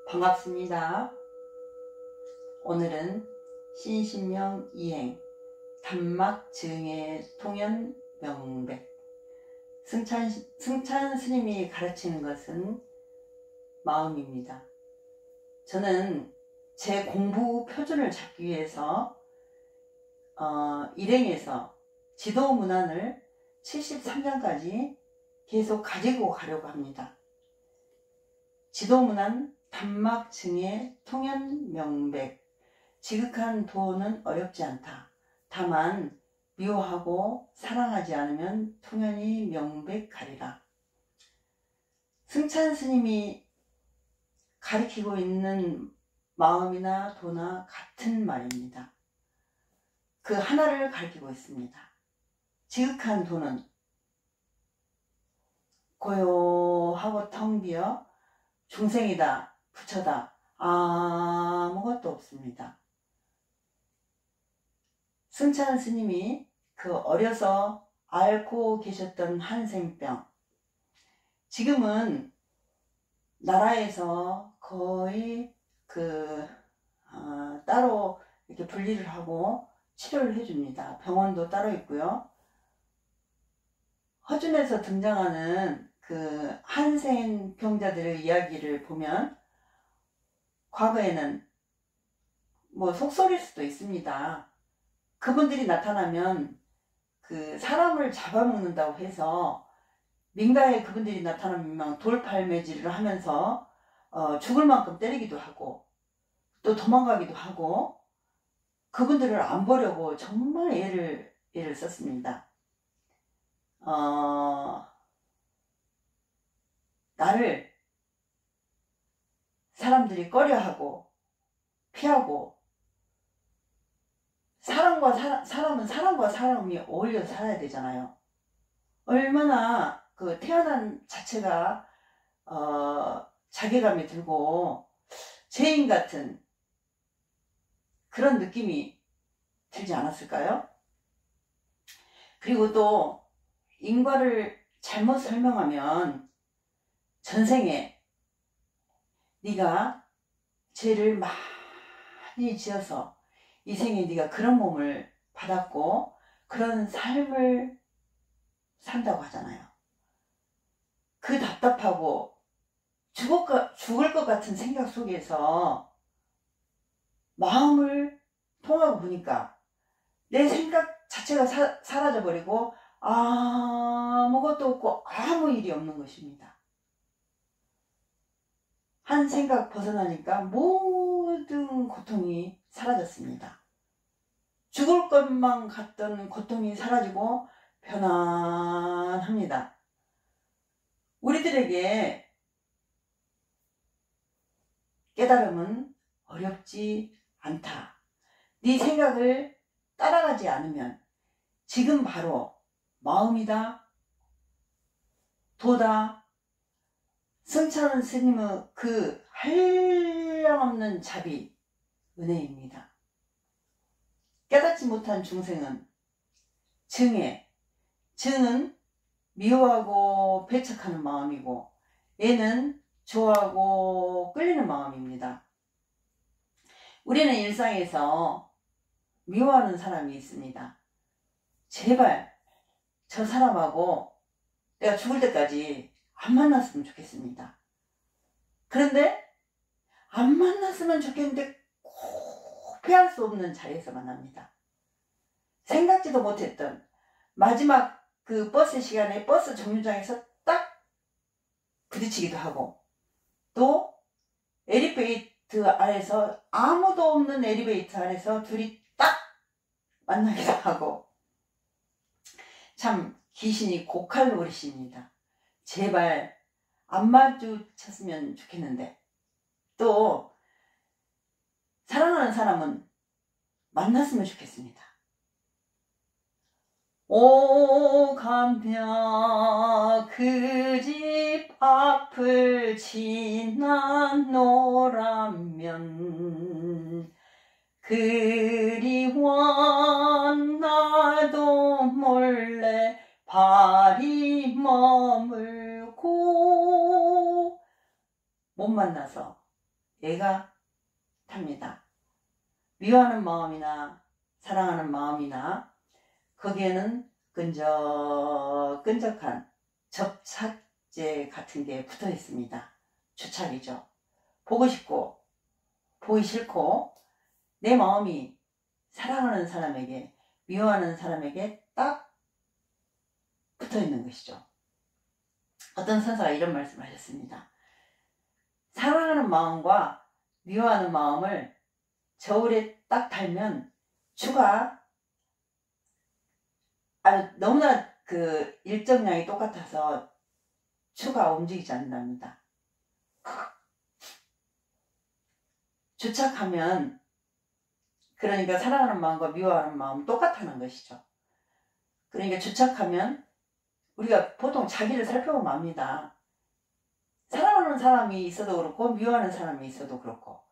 반갑습니다. 오늘은 신신명 이행 단막증의 통연 명백. 승찬 스님이 가르치는 것은 마음입니다. 저는 제 공부 표준을 잡기 위해서 일행에서 지도문안을 73장까지 계속 가지고 가려고 합니다. 지도문안 단막증의 통연 명백. 지극한 도는 어렵지 않다. 다만 미워하고 사랑하지 않으면 통연이 명백하리라. 승찬 스님이 가리키고 있는 마음이나 도나 같은 말입니다. 그 하나를 가리키고 있습니다. 지극한 도는 고요하고 텅 비어 중생이다, 부처다, 아무것도 없습니다. 승찬 스님이 그 어려서 앓고 계셨던 한생병, 지금은 나라에서 거의 따로 이렇게 분리를 하고 치료를 해줍니다. 병원도 따로 있고요. 허준에서 등장하는 그 한생병자들의 이야기를 보면 과거에는 뭐 속설일 수도 있습니다. 그분들이 나타나면 그 사람을 잡아먹는다고 해서 민가에 그분들이 나타나면 돌팔매질을 하면서 죽을 만큼 때리기도 하고 또 도망가기도 하고 그분들을 안 보려고 정말 애를 썼습니다. 나를 사람들이 꺼려하고 피하고, 사람은 사람과 사람이 어울려 살아야 되잖아요. 얼마나 그 태어난 자체가 자괴감이 들고 죄인 같은 그런 느낌이 들지 않았을까요? 그리고 또 인과를 잘못 설명하면 전생에 네가 죄를 많이 지어서 이 생에 네가 그런 몸을 받았고 그런 삶을 산다고 하잖아요. 그 답답하고 죽을 것 같은 생각 속에서 마음을 통하고 보니까 내 생각 자체가 사라져버리고 아무것도 없고 아무 일이 없는 것입니다. 한 생각 벗어나니까 모든 고통이 사라졌습니다. 죽을 것만 같던 고통이 사라지고 편안합니다. 우리들에게 깨달음은 어렵지 않다. 네 생각을 따라가지 않으면 지금 바로 마음이다, 도다, 승찬 스님의 그 한량없는 자비, 은혜입니다. 깨닫지 못한 중생은 증은 미워하고 배척하는 마음이고 애는 좋아하고 끌리는 마음입니다. 우리는 일상에서 미워하는 사람이 있습니다. 제발 저 사람하고 내가 죽을 때까지 안 만났으면 좋겠습니다. 그런데 안 만났으면 좋겠는데 꼭 피할 수 없는 자리에서 만납니다. 생각지도 못했던 마지막 그 버스 시간에 버스 정류장에서 딱 부딪히기도 하고 또 엘리베이터 안에서 아무도 없는 엘리베이터 안에서 둘이 딱 만나기도 하고 참 귀신이 고칼로리십니다. 제발 안 마주쳤으면 좋겠는데 또 사랑하는 사람은 만났으면 좋겠습니다. 오가며 그 집 앞을 지나노라면 그리워 나도 몰래 발이 머물고 못 만나서 애가 탑니다. 미워하는 마음이나 사랑하는 마음이나 거기에는 끈적끈적한 접착제 같은 게 붙어 있습니다. 주착이죠. 보고 싶고 보기 싫고 내 마음이 사랑하는 사람에게 미워하는 사람에게 딱 붙어 있는 것이죠. 어떤 선사가 이런 말씀을 하셨습니다. 사랑하는 마음과 미워하는 마음을 저울에 딱 달면 주가 너무나 그 일정량이 똑같아서 추가 움직이지 않는답니다. 주착하면 그러니까 사랑하는 마음과 미워하는 마음 똑같다는 것이죠. 그러니까 주착하면 우리가 보통 자기를 살펴보면 압니다. 사랑하는 사람이 있어도 그렇고 미워하는 사람이 있어도 그렇고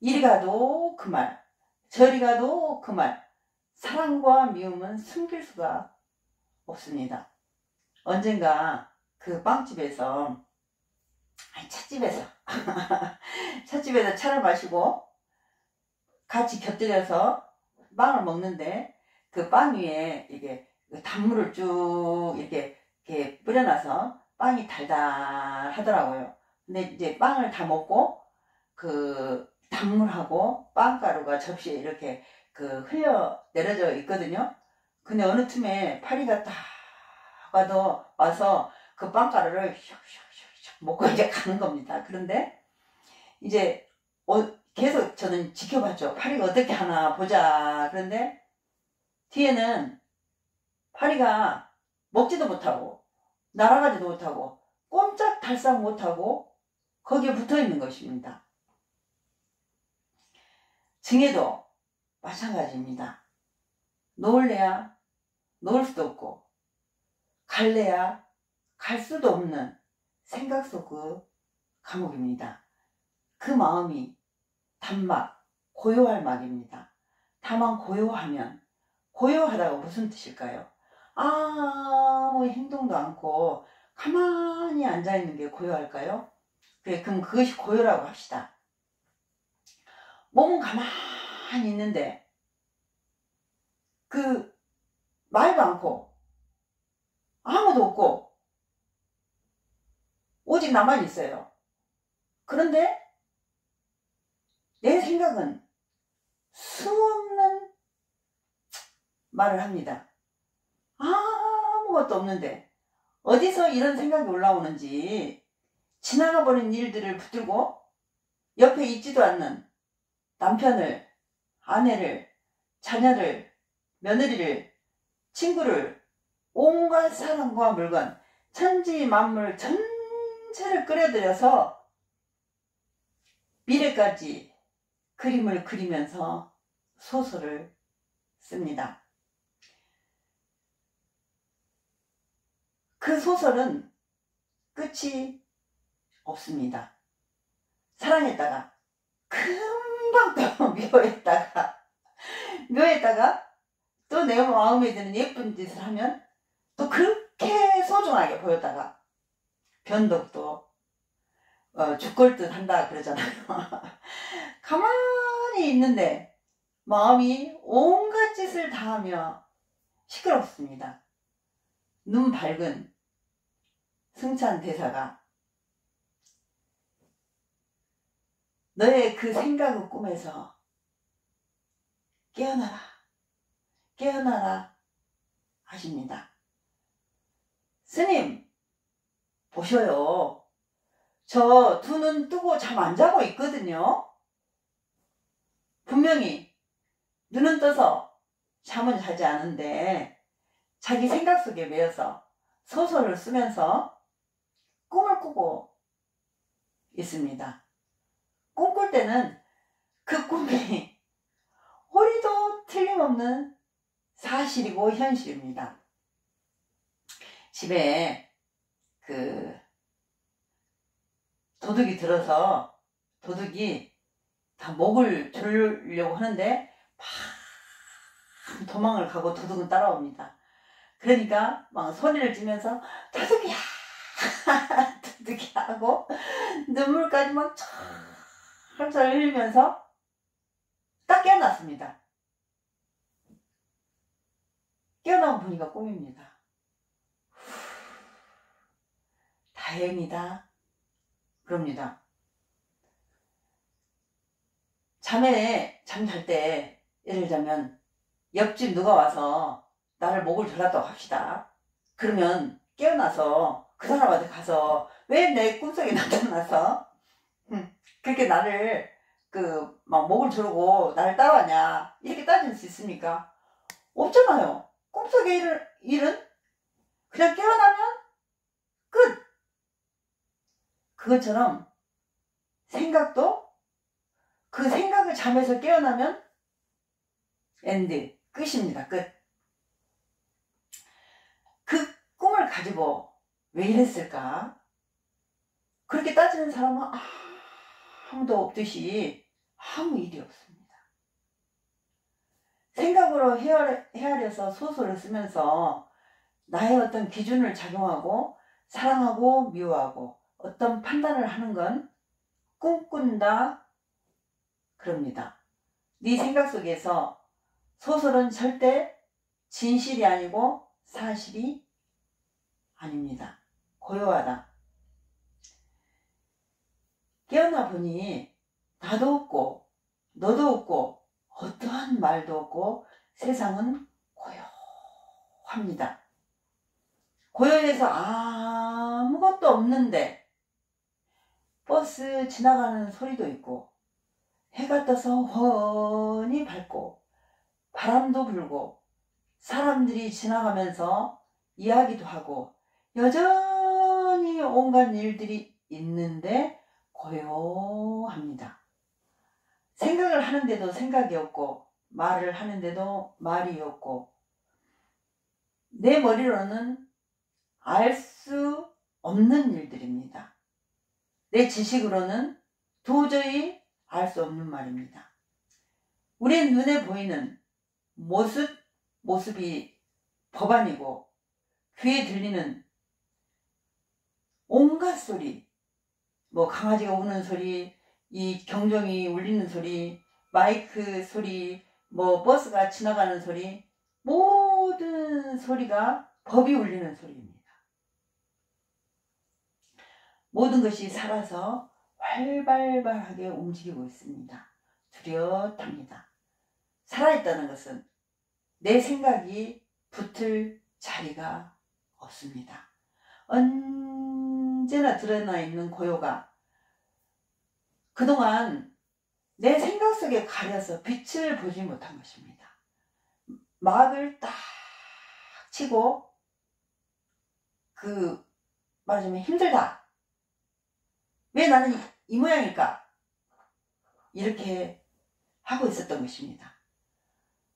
이리 가도 그 말 저리 가도 그 말 사랑과 미움은 숨길 수가 없습니다. 언젠가 그 빵집에서 찻집에서 차를 마시고 같이 곁들여서 빵을 먹는데 그 빵 위에 이게 단물을 쭉 이렇게 뿌려놔서 빵이 달달하더라고요. 근데 이제 빵을 다 먹고 그 단물하고 빵가루가 접시에 이렇게 흘려 내려져 있거든요. 근데 어느 틈에 파리가 딱 와서 그 빵가루를 슉슉슉슉 먹고 이제 가는 겁니다. 그런데 이제 계속 저는 지켜봤죠. 파리가 어떻게 하나 보자. 그런데 뒤에는 파리가 먹지도 못하고 날아가지도 못하고 꼼짝달싹 못하고 거기에 붙어있는 것입니다. 증에도 마찬가지입니다. 놓을래야 놓을 수도 없고 갈래야 갈 수도 없는 생각 속 그 감옥입니다. 그 마음이 단막, 고요할 막입니다. 다만 고요하면 고요하다가 무슨 뜻일까요? 아무 행동도 않고 가만히 앉아있는 게 고요할까요? 그래, 그럼 그것이 고요라고 합시다. 몸은 가만히 있는데 말도 않고 아무도 없고 오직 나만 있어요. 그런데 내 생각은 수없는 말을 합니다. 아무것도 없는데 어디서 이런 생각이 올라오는지 지나가 버린 일들을 붙들고 옆에 있지도 않는 남편을, 아내를, 자녀를, 며느리를, 친구를, 온갖 사람과 물건, 천지 만물 전체를 끌어들여서 미래까지 그림을 그리면서 소설을 씁니다. 그 소설은 끝이 없습니다. 사랑했다가 금방 또 묘했다가 또 내 마음에 드는 예쁜 짓을 하면 또 그렇게 소중하게 보였다가 변덕도 죽걸 듯 한다 그러잖아요. 가만히 있는데 마음이 온갖 짓을 다 하며 시끄럽습니다. 눈 밝은 승찬 대사가 너의 그 생각의 꿈에서 깨어나라 하십니다. 스님 보셔요. 저 두 눈 뜨고 잠 안 자고 있거든요. 분명히 눈은 떠서 잠은 자지 않은데 자기 생각 속에 매여서 소설을 쓰면서 꿈을 꾸고 있습니다. 꿈꿀 때는 그 꿈이 허리도 틀림없는 사실이고 현실입니다. 집에 도둑이 들어서 도둑이 다 목을 조르려고 하는데 막 도망을 가고 도둑은 따라옵니다. 그러니까 막 소리를 지면서 도둑이야 도둑이야 하고 눈물까지 막 한참 흘리면서 딱 깨어났습니다. 깨어나고 보니까 꿈입니다. 다행이다. 그럽니다. 잠잘 때, 예를 들자면, 옆집 누가 와서 나를 목을 졸랐다고 합시다. 그러면 깨어나서 그 사람한테 가서, 왜 내 꿈속에 나타나서, 그렇게 나를, 막 목을 조르고 나를 따라왔냐. 이렇게 따질 수 있습니까? 없잖아요. 꿈속의 일은 그냥 깨어나면 끝! 그것처럼 생각도 그 생각을 잠에서 깨어나면 엔드, 끝입니다. 끝. 그 꿈을 가지고 왜 이랬을까? 그렇게 따지는 사람은 아무도 없듯이 아무 일이 없습니다. 생각으로 헤아려서 소설을 쓰면서 나의 어떤 기준을 작용하고 사랑하고 미워하고 어떤 판단을 하는 건 꿈꾼다 그럽니다. 네 생각 속에서 소설은 절대 진실이 아니고 사실이 아닙니다. 고요하다. 깨어나 보니 나도 없고 너도 없고 어떠한 말도 없고 세상은 고요합니다. 고요해서 아무것도 없는데 버스 지나가는 소리도 있고 해가 떠서 훤히 밝고 바람도 불고 사람들이 지나가면서 이야기도 하고 여전히 온갖 일들이 있는데 고요합니다. 생각을 하는데도 생각이 없고 말을 하는데도 말이 없고 내 머리로는 알 수 없는 일들입니다. 내 지식으로는 도저히 알 수 없는 말입니다. 우리 눈에 보이는 모습이 법안이고 귀에 들리는 온갖 소리, 뭐 강아지가 우는 소리, 이 경종이 울리는 소리, 마이크 소리, 뭐 버스가 지나가는 소리, 모든 소리가 법이 울리는 소리입니다. 모든 것이 살아서 활발하게 움직이고 있습니다. 뚜렷합니다. 살아있다는 것은 내 생각이 붙을 자리가 없습니다. 언제나 드러나 있는 고요가 그동안 내 생각 속에 가려서 빛을 보지 못한 것입니다. 막을 딱 치고 말하자면 힘들다. 왜 나는 이 모양일까? 이렇게 하고 있었던 것입니다.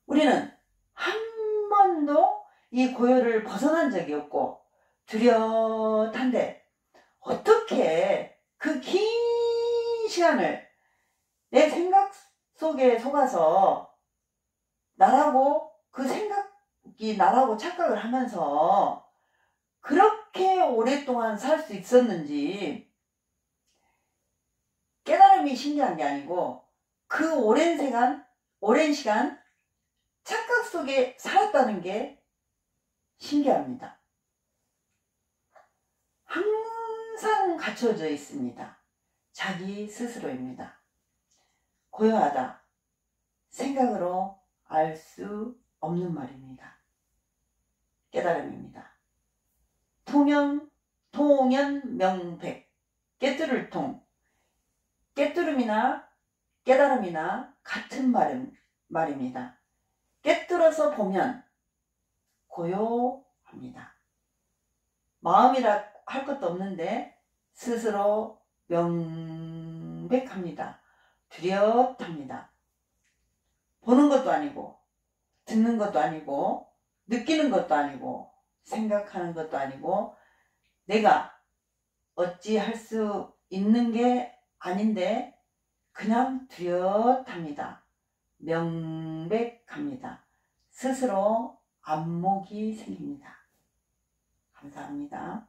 우리는 한 번도 이 고요를 벗어난 적이 없고 뚜렷한데 어떻게 그 긴 시간을 내 생각 속에 속아서 나라고 그 생각이 나라고 착각을 하면서 그렇게 오랫동안 살 수 있었는지 깨달음이 신기한 게 아니고 그 오랜 시간 착각 속에 살았다는 게 신기합니다. 항상 갖춰져 있습니다. 자기 스스로입니다. 고요하다. 생각으로 알 수 없는 말입니다. 깨달음입니다. 통연명백 깨뚫을 통 깨뚫음이나 깨달음이나 같은 말입니다. 깨뚫어서 보면 고요합니다. 마음이라 할 것도 없는데 스스로 명백합니다. 뚜렷합니다. 보는 것도 아니고 듣는 것도 아니고 느끼는 것도 아니고 생각하는 것도 아니고 내가 어찌 할 수 있는 게 아닌데 그냥 뚜렷합니다. 명백합니다. 스스로 안목이 생깁니다. 감사합니다.